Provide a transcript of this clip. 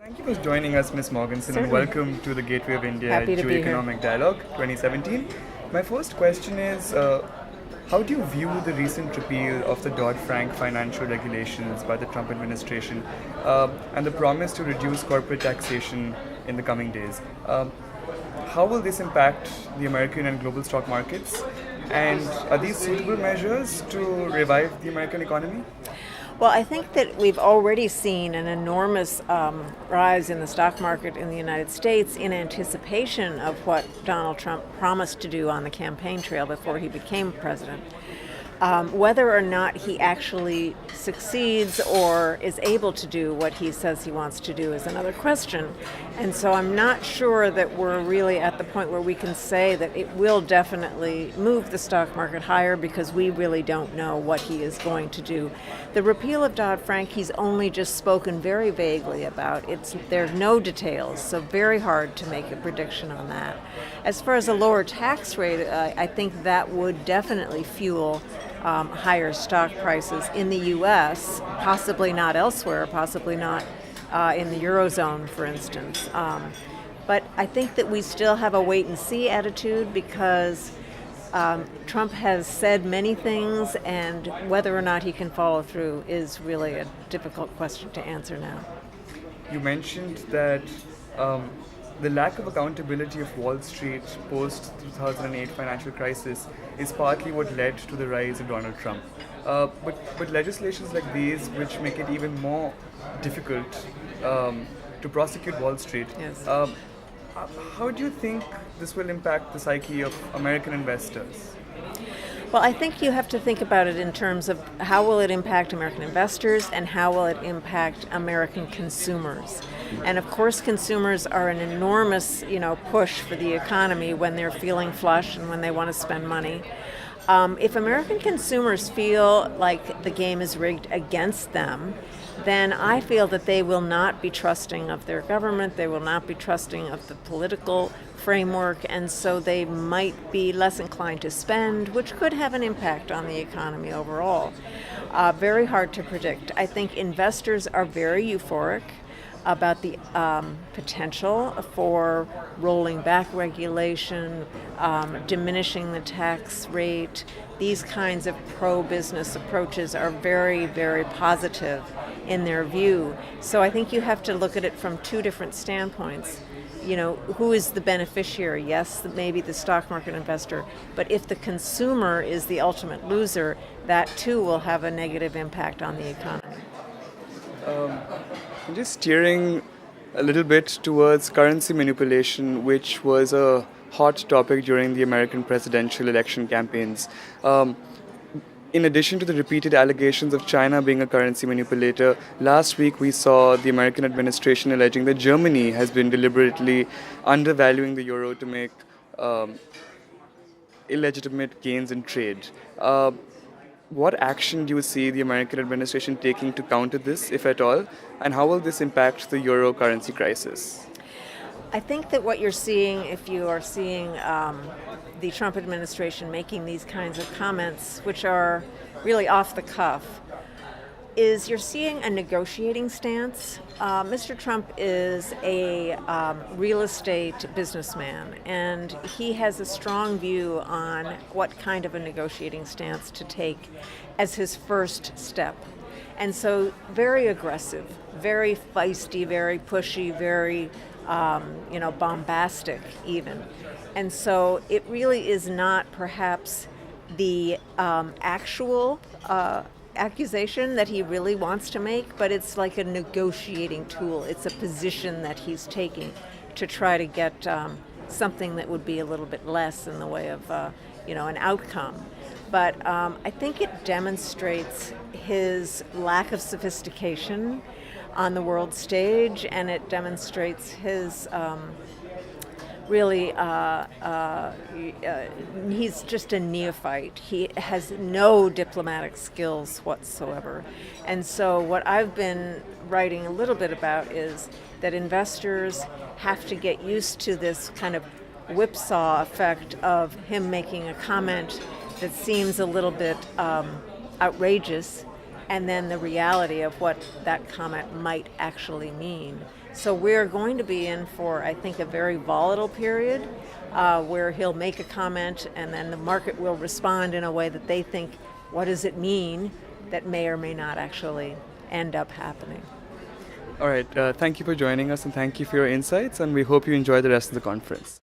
Thank you for joining us, Ms. Morgenson, and welcome to the Gateway of India Happy to be here. Geoeconomic Dialogue 2017. My first question is, how do you view the recent repeal of the Dodd-Frank financial regulations by the Trump administration and the promise to reduce corporate taxation in the coming days? How will this impact the American and global stock markets? And are these suitable measures to revive the American economy? Well, I think that we've already seen an enormous rise in the stock market in the United States in anticipation of what Donald Trump promised to do on the campaign trail before he became president. Whether or not he actually succeeds or is able to do what he says he wants to do is another question. And so I'm not sure that we're really at the point where we can say that it will definitely move the stock market higher because we really don't know what he is going to do. The repeal of Dodd-Frank, he's only just spoken very vaguely about. There are no details, so very hard to make a prediction on that. As far as a lower tax rate, I think that would definitely fuel higher stock prices in the U.S., possibly not elsewhere, possibly not in the Eurozone, for instance. But I think that we still have a wait-and-see attitude because Trump has said many things, and whether or not he can follow through is really a difficult question to answer now. You mentioned that the lack of accountability of Wall Street post-2008 financial crisis is partly what led to the rise of Donald Trump. But legislations like these, which make it even more difficult to prosecute Wall Street, Yes. How do you think this will impact the psyche of American investors? Well, I think you have to think about it in terms of how will it impact American investors and how will it impact American consumers. And of course, consumers are an enormous, push for the economy when they're feeling flush and when they want to spend money. If American consumers feel like the game is rigged against them, then I feel that they will not be trusting of their government, they will not be trusting of the political framework, and so they might be less inclined to spend, which could have an impact on the economy overall. Very hard to predict. I think investors are very euphoric about the potential for rolling back regulation, diminishing the tax rate. These kinds of pro-business approaches are very, very positive in their view. So I think you have to look at it from two different standpoints. Who is the beneficiary? Yes, maybe the stock market investor, but if the consumer is the ultimate loser, that too will have a negative impact on the economy. I'm just steering a little bit towards currency manipulation, which was a hot topic during the American presidential election campaigns. In addition to the repeated allegations of China being a currency manipulator, last week we saw the American administration alleging that Germany has been deliberately undervaluing the euro to make illegitimate gains in trade. What action do you see the American administration taking to counter this, if at all, and how will this impact the euro currency crisis? I think that what you're seeing, if you are seeing the Trump administration making these kinds of comments, which are really off the cuff, is you're seeing a negotiating stance. Mr. Trump is a real estate businessman, and he has a strong view on what kind of a negotiating stance to take as his first step. And so very aggressive, very feisty, very pushy, very bombastic even. And so it really is not perhaps the actual accusation that he really wants to make, but it's like a negotiating tool. It's a position that he's taking to try to get something that would be a little bit less in the way of an outcome. But I think it demonstrates his lack of sophistication on the world stage, and it demonstrates his he's just a neophyte. He has no diplomatic skills whatsoever. And so what I've been writing a little bit about is that investors have to get used to this kind of whipsaw effect of him making a comment that seems a little bit outrageous, and then the reality of what that comment might actually mean. So we're going to be in for, I think, a very volatile period where he'll make a comment and then the market will respond in a way that they think, what does it mean, that may or may not actually end up happening. All right, thank you for joining us and thank you for your insights, and we hope you enjoy the rest of the conference.